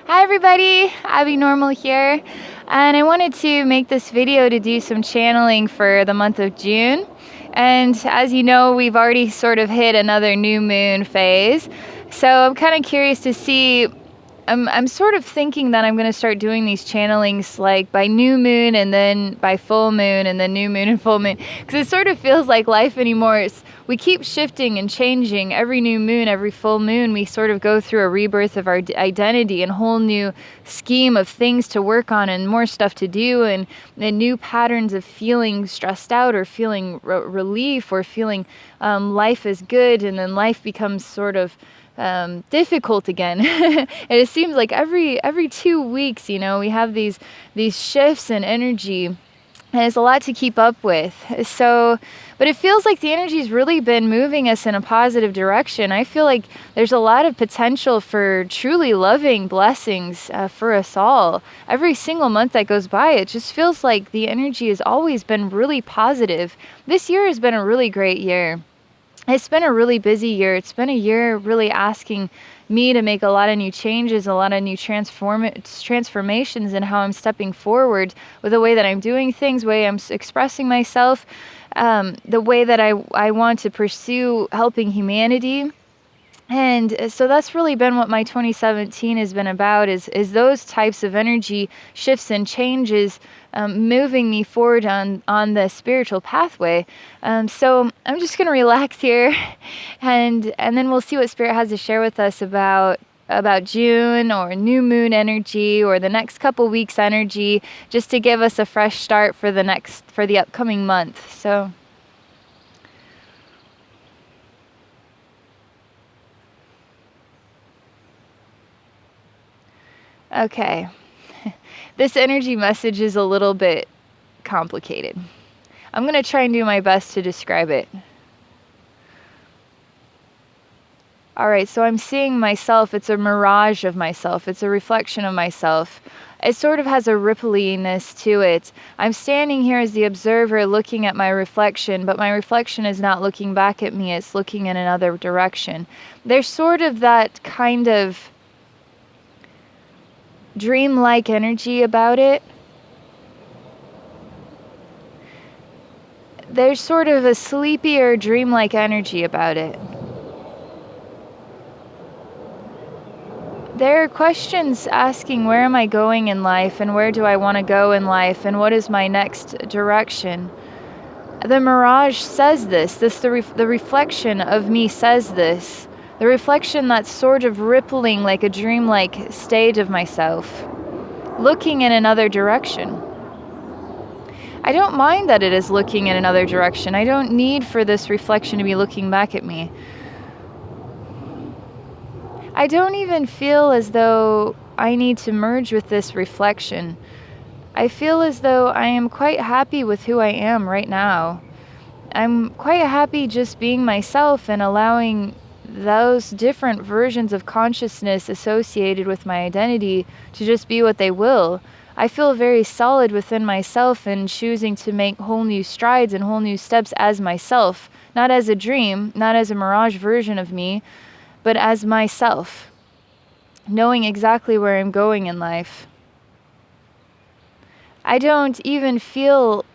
Hi everybody, Abby Normal here, and I wanted to make this video to do some channeling for the month of June. And as you know, we've already sort of hit another new moon phase, so I'm kind of curious to see. I'm sort of thinking that I'm going to start doing these channelings like by new moon and then by full moon and then new moon and full moon, because it sort of feels like life anymore. We keep shifting and changing every new moon, every full moon. We sort of go through a rebirth of our identity and a whole new scheme of things to work on and more stuff to do, and new patterns of feeling stressed out or feeling relief or feeling life is good, and then life becomes sort of difficult again. And it seems like every 2 weeks, we have these shifts in energy, and it's a lot to keep up with. So, but it feels like the energy's really been moving us in a positive direction. I feel like there's a lot of potential for truly loving blessings for us all. Every single month that goes by, it just feels like the energy has always been really positive. This year has been a really great year. It's been a really busy year. It's been a year really asking me to make a lot of new changes, a lot of new transformations in how I'm stepping forward with the way that I'm doing things, the way I'm expressing myself, the way that I want to pursue helping humanity. And so that's really been what my 2017 has been about, is those types of energy shifts and changes, moving me forward on the spiritual pathway. So I'm just going to relax here, and then we'll see what Spirit has to share with us about June or new moon energy or the next couple weeks energy, just to give us a fresh start for the upcoming month. So okay. This energy message is a little bit complicated. I'm going to try and do my best to describe it. All right, so I'm seeing myself. It's a mirage of myself. It's a reflection of myself. It sort of has a rippliness to it. I'm standing here as the observer looking at my reflection, but my reflection is not looking back at me. It's looking in another direction. There's sort of that kind of dreamlike energy about it. There's sort of a sleepy or dreamlike energy about it. There are questions asking, where am I going in life, and where do I want to go in life, and what is my next direction? The mirage says this. The reflection of me says this. The reflection that's sort of rippling like a dreamlike state of myself, looking in another direction. I don't mind that it is looking in another direction. I don't need for this reflection to be looking back at me. I don't even feel as though I need to merge with this reflection. I feel as though I am quite happy with who I am right now. I'm quite happy just being myself and allowing those different versions of consciousness associated with my identity to just be what they will. I feel very solid within myself and choosing to make whole new strides and whole new steps as myself, not as a dream, not as a mirage version of me, but as myself, knowing exactly where I'm going in life. I don't even feel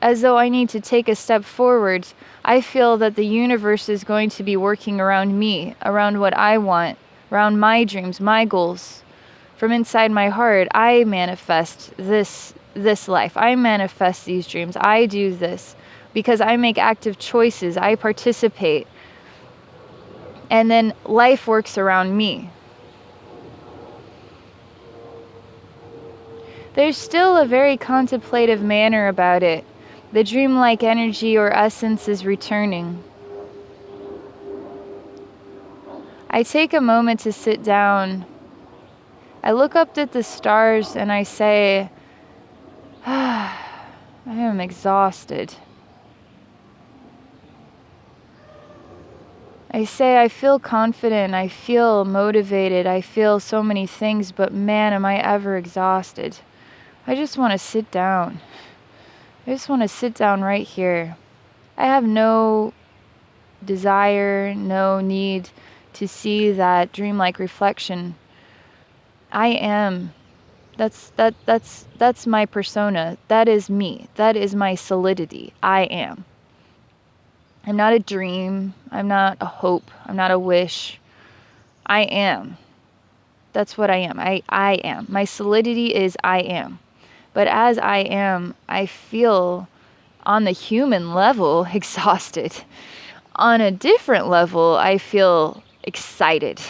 as though I need to take a step forward. I feel that the universe is going to be working around me, around what I want, around my dreams, my goals. From inside my heart, I manifest this life. I manifest these dreams. I do this because I make active choices. I participate. And then life works around me. There's still a very contemplative manner about it. The dreamlike energy or essence is returning. I take a moment to sit down. I look up at the stars and I say, I am exhausted. I say, I feel confident, I feel motivated, I feel so many things, but man, am I ever exhausted. I just want to sit down. I just want to sit down right here. I have no desire, no need to see that dreamlike reflection. I am. That's my persona. That is me. That is my solidity. I am. I'm not a dream. I'm not a hope. I'm not a wish. I am. That's what I am. I am. My solidity is I am. But as I am, I feel on the human level exhausted. On a different level, I feel excited.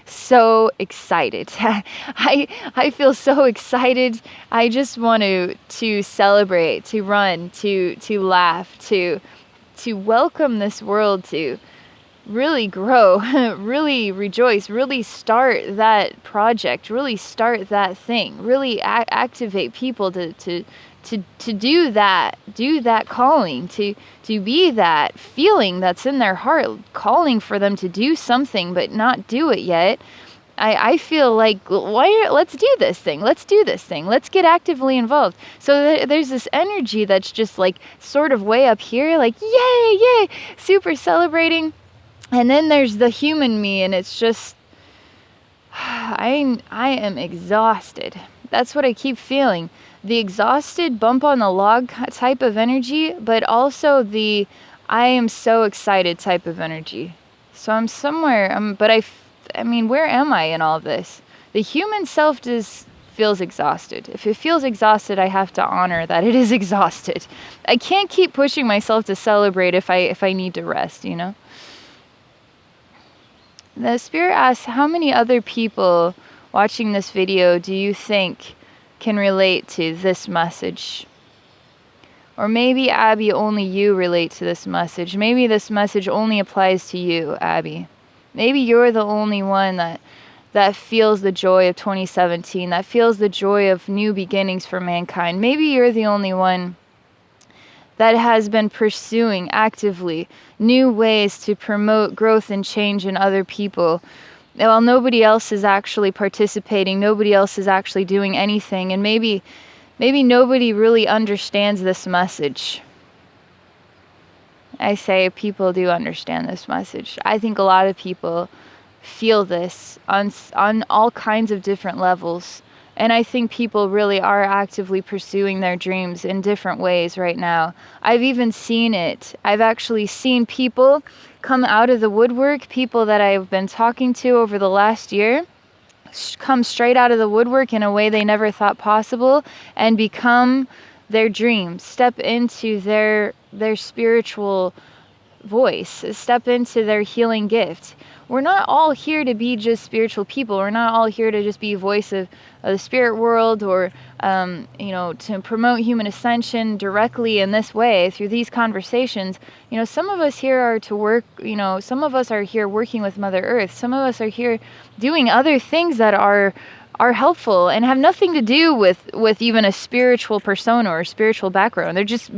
So excited. I feel so excited. I just want to celebrate, to run, to laugh, to welcome this world to really grow, really rejoice, really start that project, really start that thing, really activate people to do that calling, to be that feeling that's in their heart, calling for them to do something but not do it yet. I feel like, let's do this thing. Let's do this thing. Let's get actively involved. So there's this energy that's just like sort of way up here, like, yay, yay, super celebrating. And then there's the human me, and it's just, I am exhausted. That's what I keep feeling. The exhausted bump on the log type of energy, but also the I am so excited type of energy. So I'm somewhere, but I mean, where am I in all this? The human self feels exhausted. If it feels exhausted, I have to honor that it is exhausted. I can't keep pushing myself to celebrate if I need to rest, you know? The spirit asks, how many other people watching this video do you think can relate to this message? Or maybe, Abby, only you relate to this message. Maybe this message only applies to you, Abby. Maybe you're the only one that feels the joy of 2017, that feels the joy of new beginnings for mankind. Maybe you're the only one that has been pursuing actively new ways to promote growth and change in other people. While nobody else is actually participating, nobody else is actually doing anything, and maybe nobody really understands this message. I say people do understand this message. I think a lot of people feel this on all kinds of different levels. And I think people really are actively pursuing their dreams in different ways right now. I've even seen it. I've actually seen people come out of the woodwork, people that I've been talking to over the last year, come straight out of the woodwork in a way they never thought possible and become their dreams, step into their spiritual voice, step into their healing gift. We're not all here to be just spiritual people. We're not all here to just be a voice of the spirit world or, to promote human ascension directly in this way through these conversations. Some of us here are to work, some of us are here working with Mother Earth. Some of us are here doing other things that are helpful and have nothing to do with even a spiritual persona or spiritual background. They're just,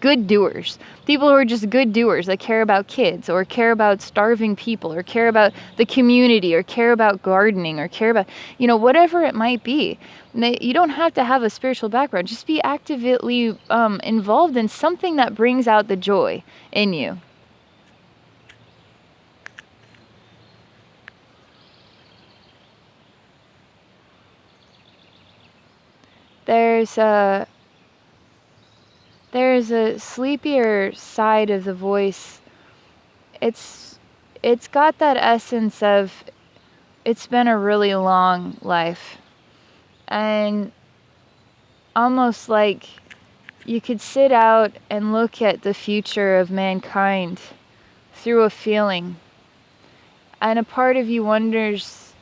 good doers. People who are just good doers that care about kids or care about starving people or care about the community or care about gardening or care about, whatever it might be. You don't have to have a spiritual background. Just be actively involved in something that brings out the joy in you. There's a sleepier side of the voice. It's got that essence of it's been a really long life. And almost like you could sit out and look at the future of mankind through a feeling. And a part of you wonders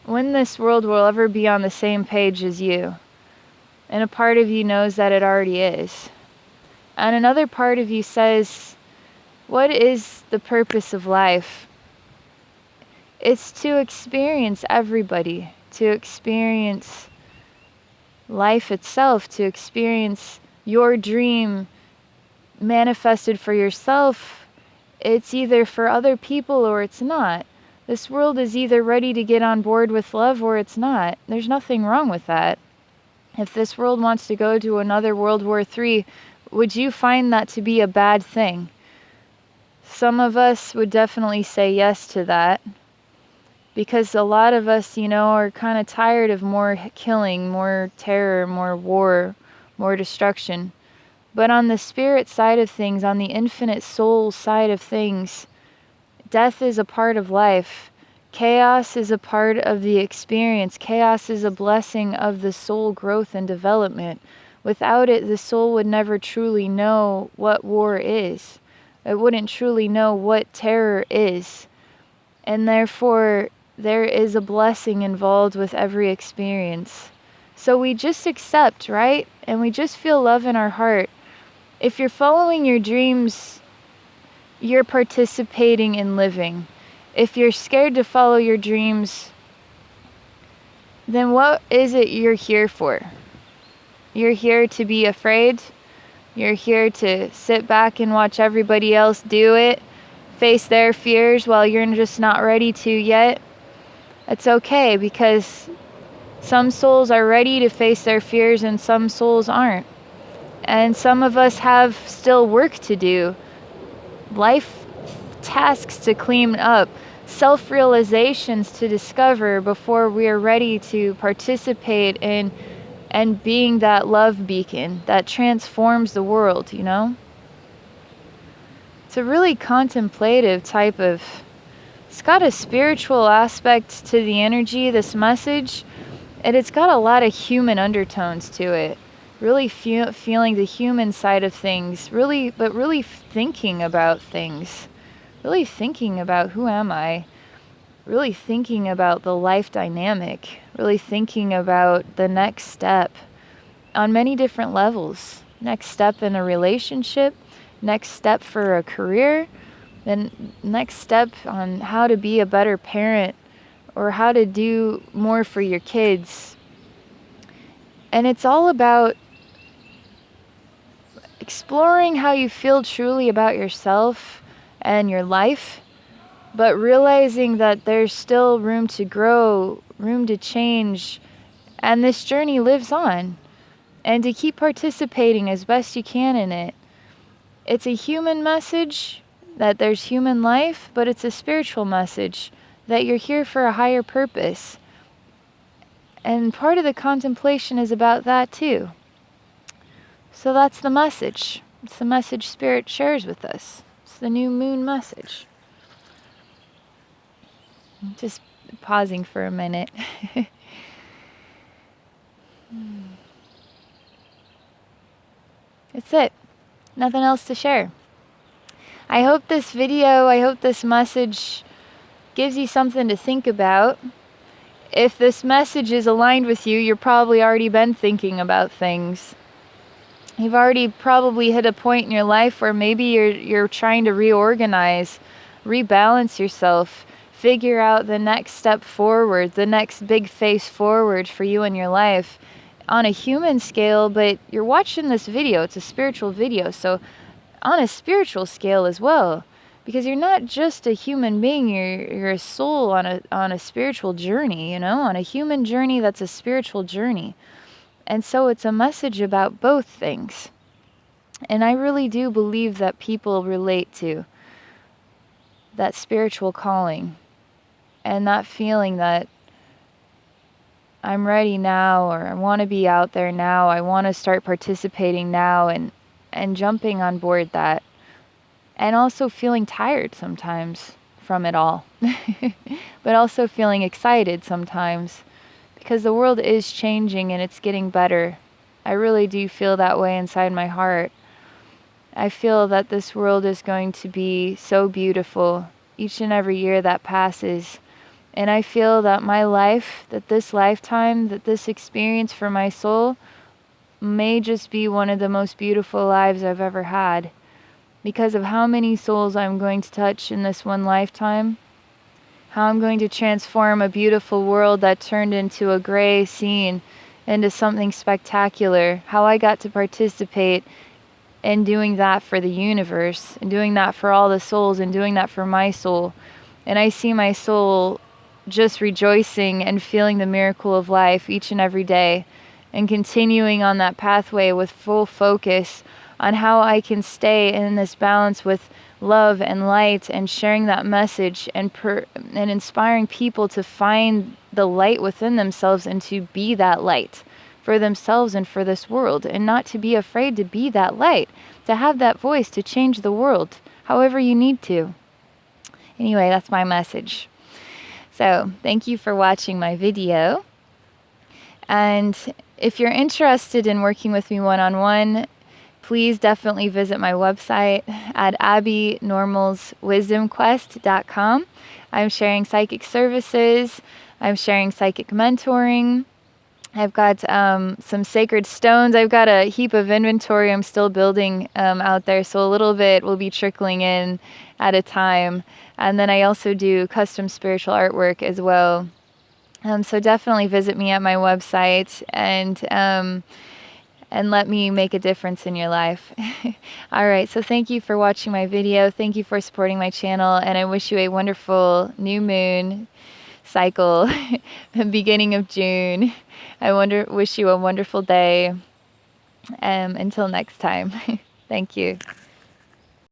when this world will ever be on the same page as you. And a part of you knows that it already is. And another part of you says, what is the purpose of life? It's to experience everybody, to experience life itself, to experience your dream manifested for yourself. It's either for other people or it's not. This world is either ready to get on board with love or it's not. There's nothing wrong with that. If this world wants to go to another World War III, would you find that to be a bad thing? Some of us would definitely say yes to that, because a lot of us, are kind of tired of more killing, more terror, more war, more destruction. But on the spirit side of things, on the infinite soul side of things, death is a part of life. Chaos is a part of the experience. Chaos is a blessing of the soul growth and development. Without it, the soul would never truly know what war is. It wouldn't truly know what terror is. And therefore, there is a blessing involved with every experience. So we just accept, right? And we just feel love in our heart. If you're following your dreams, you're participating in living. If you're scared to follow your dreams, then what is it you're here for? You're here to be afraid. You're here to sit back and watch everybody else do it, face their fears while you're just not ready to yet. It's okay, because some souls are ready to face their fears and some souls aren't. And some of us have still work to do, life tasks to clean up, self-realizations to discover before we are ready to participate in and being that love beacon that transforms the world, It's a really contemplative type of, it's got a spiritual aspect to the energy, this message, and it's got a lot of human undertones to it. Really feeling the human side of things, really thinking about things, really thinking about who am I, really thinking about the life dynamic, really thinking about the next step on many different levels. Next step in a relationship, next step for a career, then next step on how to be a better parent or how to do more for your kids. And it's all about exploring how you feel truly about yourself and your life, but realizing that there's still room to grow, room to change, and this journey lives on, and to keep participating as best you can in it. It's a human message that there's human life, but it's a spiritual message that you're here for a higher purpose. And part of the contemplation is about that too. So that's the message. It's the message Spirit shares with us. It's the new moon message. Just pausing for a minute. That's it. Nothing else to share. I hope this message gives you something to think about. If this message is aligned with you, you're probably already been thinking about things. You've already probably hit a point in your life where maybe you're trying to reorganize, rebalance yourself, figure out the next step forward, the next big face forward for you in your life on a human scale. But you're watching this video, it's a spiritual video, so on a spiritual scale as well, because you're not just a human being, you're a soul on a spiritual journey, on a human journey that's a spiritual journey. And so it's a message about both things. And I really do believe that people relate to that spiritual calling and that feeling that I'm ready now, or I want to be out there now, I want to start participating now, and jumping on board that. And also feeling tired sometimes from it all, but also feeling excited sometimes. Because the world is changing and it's getting better. I really do feel that way inside my heart. I feel that this world is going to be so beautiful each and every year that passes. And I feel that my life, that this lifetime, that this experience for my soul may just be one of the most beautiful lives I've ever had. Because of how many souls I'm going to touch in this one lifetime. How I'm going to transform a beautiful world that turned into a gray scene into something spectacular. How I got to participate in doing that for the universe, and doing that for all the souls, and doing that for my soul. And I see my soul just rejoicing and feeling the miracle of life each and every day, and continuing on that pathway with full focus on how I can stay in this balance with love and light and sharing that message and inspiring people to find the light within themselves and to be that light for themselves and for this world, and not to be afraid to be that light, to have that voice to change the world however you need to. Anyway, that's my message. So thank you for watching my video. And if you're interested in working with me one-on-one, please definitely visit my website at abbynormalswisdomquest.com. I'm sharing psychic services. I'm sharing psychic mentoring. I've got some sacred stones. I've got a heap of inventory I'm still building out there, so a little bit will be trickling in at a time. And then I also do custom spiritual artwork as well. So definitely visit me at my website and let me make a difference in your life. All right, so thank you for watching my video. Thank you for supporting my channel, and I wish you a wonderful new moon cycle, beginning of June. I wish you a wonderful day. Until next time. Thank you.